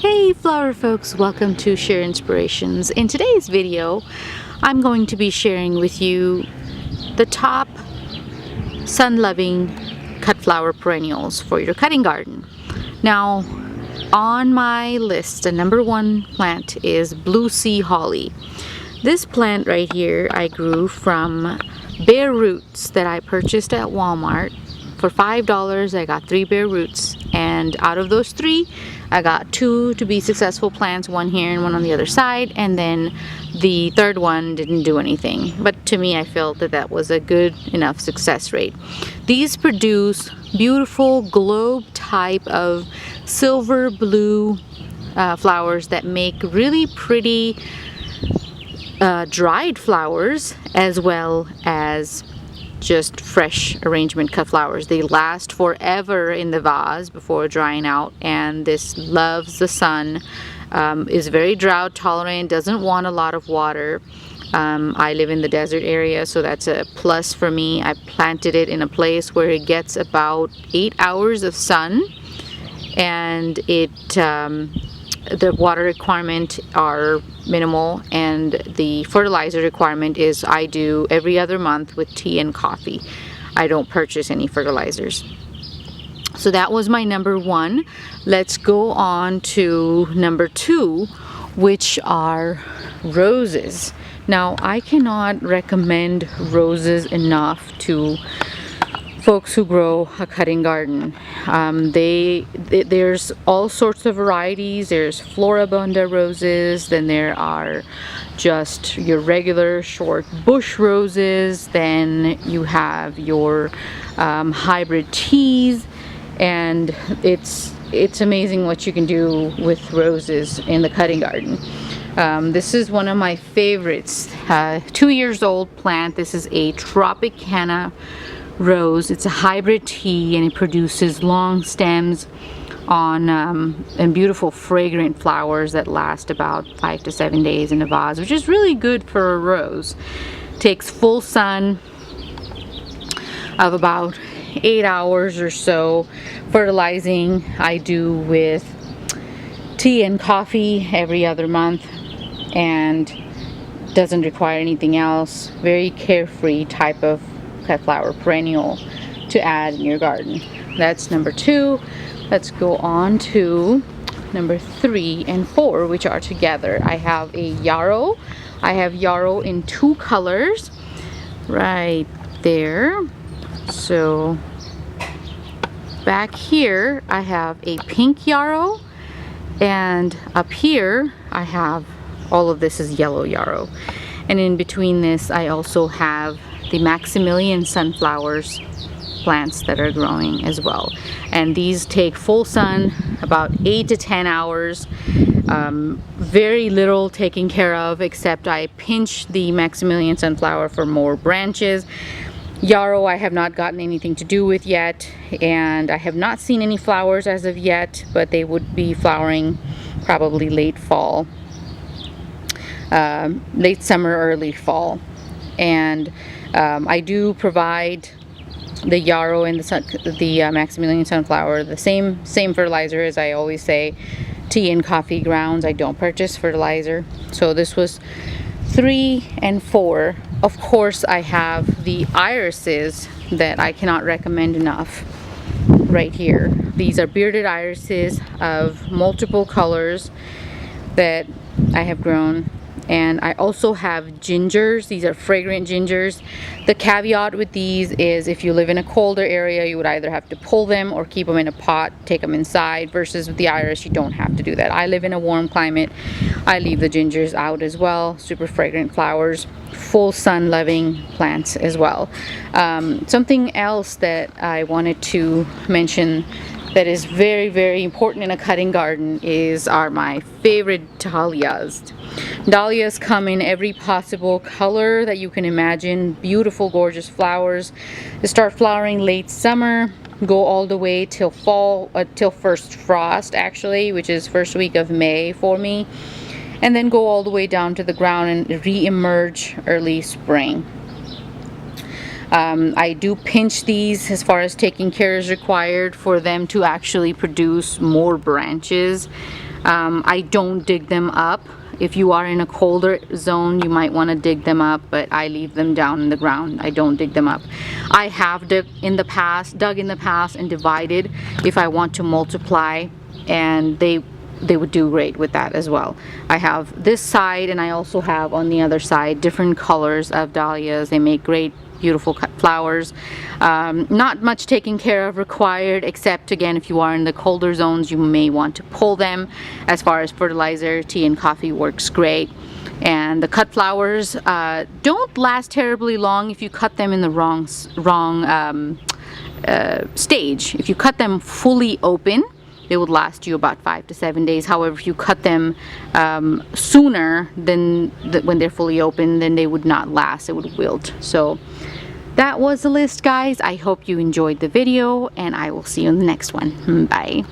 Hey flower folks, welcome to Share Inspirations. In today's video, I'm going to be sharing with you the top sun-loving cut flower perennials for your cutting garden. Now, on my list, the number one plant is Blue Sea Holly. This plant right here I grew from bare roots that I purchased at Walmart. For $5, I got 3 bare roots, and out of those 3, I got 2 to be successful plants, one here and one on the other side, and then the third one didn't do anything. But to me, I felt that that was a good enough success rate. These produce beautiful globe type of silver blue flowers that make really pretty dried flowers, as well as just fresh arrangement cut flowers. They last forever in the vase before drying out, and this loves the sun, is very drought tolerant, doesn't want a lot of water. I live in the desert area, so that's a plus for me. I planted it in a place where it gets about 8 hours of sun, and the water requirement are minimal, and the fertilizer requirement is I do every other month with tea and coffee. I don't purchase any fertilizers. So that was my number one. Let's go on to number 2, which are roses. Now, I cannot recommend roses enough to folks who grow a cutting garden. There's all sorts of varieties. There's floribunda roses, then there are just your regular short bush roses, then you have your hybrid teas, and it's amazing what you can do with roses in the cutting garden. This is one of my favorites, 2 years old plant. This is a Tropicana rose. It's a hybrid tea, and it produces long stems on and beautiful fragrant flowers that last about 5 to 7 days in a vase, which is really good for a rose. Takes full sun of about 8 hours or so. Fertilizing I do with tea and coffee every other month, and doesn't require anything else. Very carefree type of cut flower perennial to add in your garden. That's number 2. Let's go on to number 3 and 4, which are together. I have a Yarrow. I have Yarrow in 2 colors right there. So back here I have a pink Yarrow, and up here I have, all of this is yellow Yarrow, and in between this I also have the Maximilian sunflowers plants that are growing as well, and these take full sun about 8 to 10 hours. Very little taking care of, except I pinch the Maximilian sunflower for more branches. Yarrow I have not gotten anything to do with yet, and I have not seen any flowers as of yet, but they would be flowering probably late fall, late summer, early fall. And I do provide the Yarrow and the Maximilian sunflower the same fertilizer, as I always say, tea and coffee grounds. I don't purchase fertilizer. So this was 3 and 4. Of course, I have the irises that I cannot recommend enough right here. These are bearded irises of multiple colors that I have grown. And I also have gingers. These are fragrant gingers. The caveat with these is if you live in a colder area, you would either have to pull them or keep them in a pot, take them inside, versus with the iris, you don't have to do that. I live in a warm climate. I leave the gingers out as well. Super fragrant flowers, full sun loving plants as well. Something else that I wanted to mention that is very, very important in a cutting garden are my favorite dahlias. Dahlias come in every possible color that you can imagine. Beautiful, gorgeous flowers. They start flowering late summer, go all the way till fall, till first frost actually, which is first week of May for me, and then go all the way down to the ground and re-emerge early spring. I do pinch these as far as taking care is required for them to actually produce more branches. I don't dig them up. If you are in a colder zone, you might want to dig them up, but I leave them down in the ground. I don't dig them up. I have dug in the past and divided if I want to multiply, and they would do great with that as well. I have this side, and I also have on the other side different colors of dahlias. They make great, beautiful cut flowers. Not much taking care of required, except again, if you are in the colder zones, you may want to pull them. As far as fertilizer, tea and coffee works great. And the cut flowers don't last terribly long if you cut them in the wrong stage. If you cut them fully open, they would last you about 5 to 7 days. However, if you cut them sooner than when they're fully open, then they would not last. It would wilt. So that was the list, guys. I hope you enjoyed the video, and I will see you in the next one. Bye.